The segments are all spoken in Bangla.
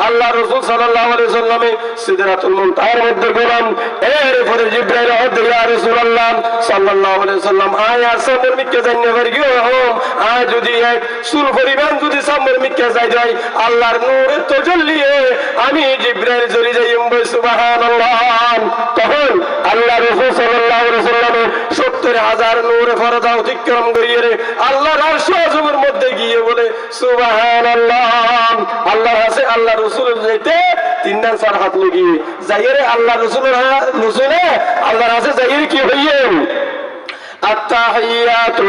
আল্লাহ রাসূল সাল্লাল্লাহু আলাইহি ওয়াসাল্লামে সিদরাতুল মুনতাহার মধ্যে গেলাম। এরপরে জিবরাইল ইয়া রাসূলুল্লাহ সাল্লাল্লাহু আলাইহি ওয়াসাল্লাম আয়া সামর মিকে জান্নে গিয়ে যদি এক সুল পরিমাণ যদি সামর মিকে যাই আল্লাহর নূরের তাজাল্লিয়ে আমি জিবরাইল জড়ি যাইম। সুবহানাল্লাহ। তখন আল্লাহ রাসূল সাল্লাল্লাহু আলাইহি ওয়াসাল্লাম ৭০,০০০ নূরে ফরদা অতিক্রম করিয়ে আল্লাহর আরশ আযমের মধ্যে গিয়ে বলে সুবহানাল্লাহ। আল্লাহ আছে আল্লাহ রাসূলের যাইতে ৩-৪ হাত লাগিয়ে যাইরে আল্লাহ রাসূলের আল্লাহর আছে যাইরে কি হইয়ে আত্তাহিয়াতু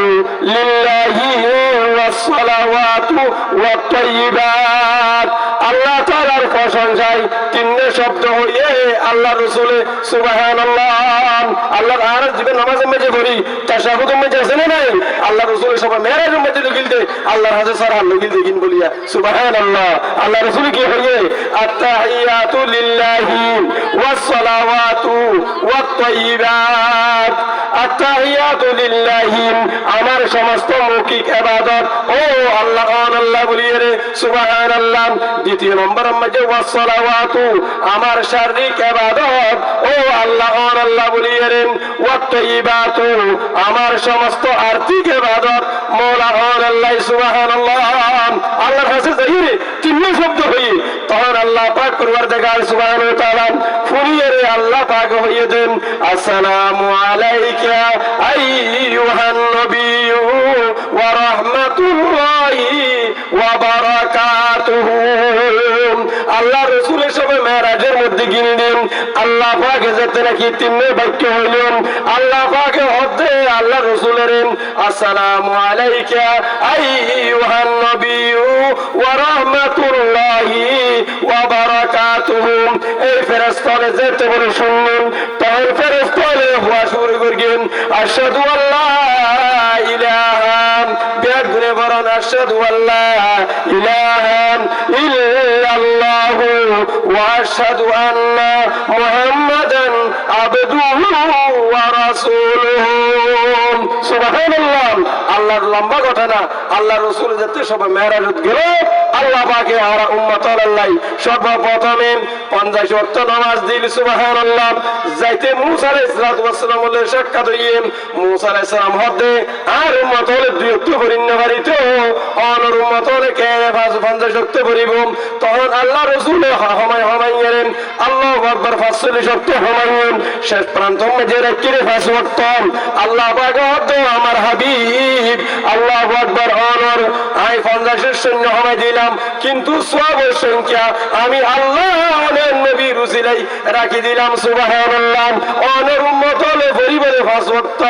লিল্লাহি ওয়াস সালাওয়াতু ওয়াত তাইয়্যিবাত। আল্লাহ তাআলার প্রশংসায় তিনটে শব্দ হইয়ে আল্লাহ রাসূলে সুবহানাল্লাহ। আল্লাহর আরশ দিবে নামাজের মধ্যে পড়ি তাশাহুদের মধ্যে আছে না নাই আল্লাহ রাসূলের সবাই মেরাজের মধ্যে লগিলতে আল্লাহর হাতে সারা লগিলতে কিন বলিয়া সুবহানাল্লাহ। আল্লাহ রাসূল কি হইয়ে আত্তাহিয়াতু লিল্লাহি ওয়াস সালাওয়াতু ওয়াত তাইয়্যিবাত। আত্তাহিয়াতু লিল্লাহি আমার সমস্ত মৌখিক ইবাদত ও আল্লাহ আল্লাহ বলিয়ে রে সুবহানাল্লাহ। দ্বিতীয় নম্বর মধ্যে ওয়াস সালাওয়াতু আমার শারীরিক ইবাদত ও আল্লাহ আল্লাহ বলিয়ে রে ওয়াত তাইয়্যিবাতু আমার সমস্ত আর্থিক ইবাদত মওলা আল্লাহ সুবহানাল্লাহ। আল্লাহর কাছে যাইরে তিনটি শব্দ হই তখন আল্লাহ পাক পরওয়ারদিগার সুবহানাহু ওয়া তাআলা ফুরিয়ে রে আল্লাহ পাক হইয়ে দেন আসসালামু আলাইকা আইয়ুহান নবিয়্যু ওয়া রাহমাতুল্লাহি ওয়া বারাকাতুহু। আল্লাহ রাসূলের সবে মেরাজের মধ্যে গিনলেন আল্লাহ পাকে যেতে নাকি তিনটি বাক্য হইলেন আল্লাহ পাকে হতে আল্লাহ রাসূলের আসসালামু আলাইকা আইয়ুহান নবিয়্যু ওয়া রাহমাতুল্লাহি ওয়া বারাকাতুহু। এই ফেরেশতারে যেতে বলে শুনলেন তখন ফেরেশতারে হুয়া শুরু করলেন আশহাদু আল্লা ইলাহা বিয়াদ গুনে বলেন আশহাদু আল্লা ইলাহা ইল্লাল্লাহু ওয়া আশহাদু আন্না মুহাম্মাদান আবদুহু ওয়া রাসূলুহু। সুবহানাল্লাহ। আল্লাহর লম্বা কথা না আল্লাহ রাসূল যেতে সবাই মেরাজত গেল আল্লাহ পাকে আর উম্মত আল্লাহ সর্বপ্রথমে 50 ওয়াক্ত নামাজ দিল। সুবহানাল্লাহ। যাইতে মূসা আলাইহিস সালামের সাক্ষাৎ হইয়ে মূসা আলাইহিস সালাম হতে আর উম্মত হলে 2 ওয়াক্ত করিন না বাড়িতে অনর উম্মত হলে কে 50 ওয়াক্ত করিব তখন আল্লাহ রাসূল হমাইয়েন আল্লাহু আকবার 45 ওয়াক্ত হমাইয়েন শেষ প্রান্ত মধ্যে রাখিরে 5 ওয়াক্ত আল্লাহ পাক হতে আমার হাবিব আল্লাহু আকবার অনর আই 50 এর সৈন্য হমাই দিলাম কিন্তু সওয়াবের সংখ্যা আমি আল্লাহর নবীর উসিলাই রাখি দিলাম। সুবহানাল্লাহ। অনর উম্মত হলে পরিবারে 5 ওয়াক্ত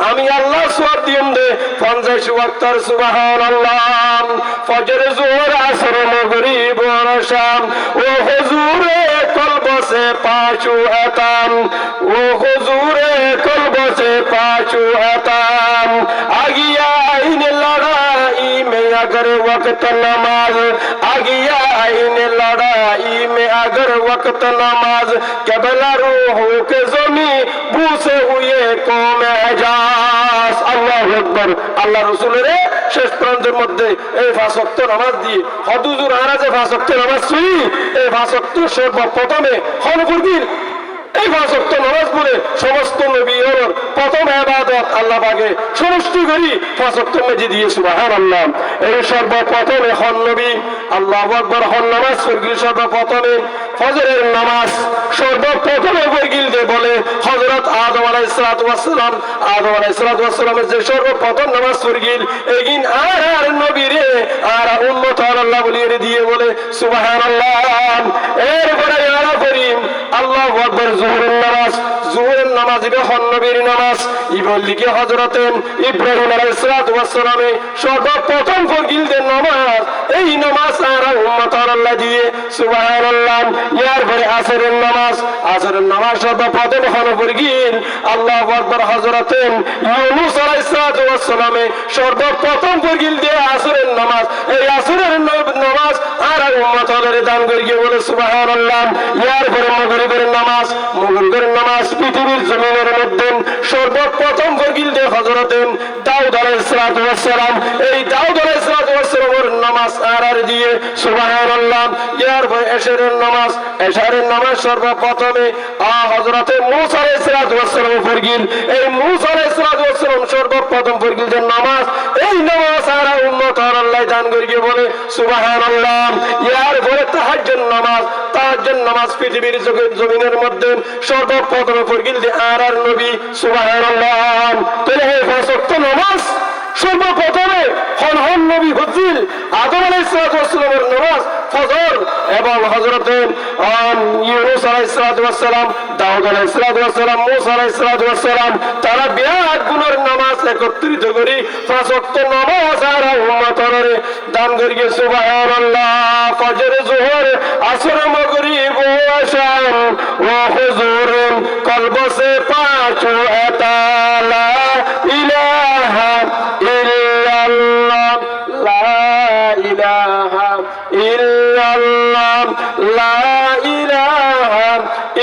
আমি আল্লাহ সওয়াব দিম দে 50 ওয়াক্তর। সুবহানাল্লাহ। ফজর যোহর আসর মাগরিব ওয়া শাম ও হুজুরে কলব সে পাঁচু আতাম ও হুজুরে কলব সে পাঁচু আতাম আগিয়া আইনে লড়াই মে अगर वक्त नमाज आगिया आईने लड़ाई में अगर वक्त नमाज केबला रूहों के जमी बूसे हुए कौम एजाज। আল্লাহু আকবার। আল্লাহ রাসূলের শেষ প্রান্তের মধ্যে এই 5 ওয়াক্ত নামাজ দিয়ে হুজুর আরাজে 5 ওয়াক্ত নামাজ শুই এই 5 ওয়াক্ত সর্বপ্রথমে হনফুরগির এই 5 ওয়াক্ত নামাজ বলে সমস্ত নবীর প্রথম ইবাদত আল্লাহ পাকে সমষ্টি করি 5 ওয়াক্ত মধ্যে দিয়ে। সুবহানাল্লাহ। এই সর্বপ্রথমে হন নবী আল্লাহু আকবার হন নামাজ পড়ি সর্বপ্রথমে ফজরের নামাজ সর্বপ্রথমে পড়িলতে বলে হযরত আদম আলাইহিস সালাম যে সর্বপ্রথম নামাজ পড়িল এগিন আর নবীরে আর উম্মত আল্লাহ বলিয়ে দিয়ে বলে সুবহানাল্লাহ। এরপরে আরা করিম আল্লাহু আকবার যোহরের নামাজ যোহরের নামাজ হন নবীর নামাজ ইবলিকে হযরত ইব্রাহিম আলাইহিস সালামে সর্বপ্রথম পড়িলতে নামাজ এই নামাজ আর উম্মত আল্লাহ দিয়ে। সুবহানাল্লাহ। এরপরে আসরের নামাজ সর্বপ্রথম হন পড়িল আল্লাহু আকবার হযরত ইউনূস আলাইহিস সালামে সর্বপ্রথম পড়িল দিয়ে আসরের নামাজ এই আসরের নামাজ আর উম্মত আল্লাহর দান করিয়ে বলে সুবহানাল্লাহ। এরপরে মাগরিবের নামাজ পৃথিবীর জমিনের মধ্যে সর্বপ্রথম পড়িল দিয়ে হযরত দাউদ আলাইহিস সালাম এই দাউদ আলাইহিস ওয়াসাল্লামের নামাজ আর দিয়ে সুবহানাল্লাহ। এরপর এশারের নামাজ সর্বপ্রথমে হযরতে মূসা আলাইহিস সালাতু ওয়াসসালাম পড়লেন। এই মূসা আলাইহিস সালাতু ওয়াসসালাম সর্বপ্রথম পড়লেন যে নামাজ, এই নামাজ আর উম্মত আল্লাহ দান করিয়ে বলে সুবহানাল্লাহ। এরপরে তাহাজ্জুদ নামাজ পৃথিবীর জমিনের মধ্যে সর্বপ্রথম পড়লেন যে আর নবী সুবহানাল্লাহ। তাহলে এই পাঁচ ওয়াক্ত নামাজ সর্বপ্রথমে হন নবী হচ্ছিল আদম আলাইহিস সালাতু ওয়াসসালামের নামাজ ফজর, এবং হযরতে ইউনূস আলাইহিস সালাতু ওয়াসসালাম, দাউদ আলাইহিস সালাতু ওয়াসসালাম, মূসা আলাইহিস সালাতু ওয়াসসালাম, তারা বিরাট গুণের নামাজ একত্রিত করে পাঁচ ওয়াক্ত নামাজ আর উম্মতরে দান করিয়ে সুবহানাল্লাহ। ফজর, যোহর, আসর, মাগরিব, এশা ওয়া হুজুর কলব সে পাঁচো আতালা ইলাহা ইল্লাল্লাহ, লা ইলাহা ইল্লাল্লাহ, লা ইলাহা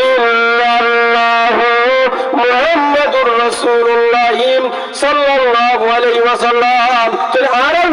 ইল্লাল্লাহ মুহাম্মাদুর রাসূলুল্লাহ সাল্লাল্লাহু আলাইহি ওয়াসাল্লাম।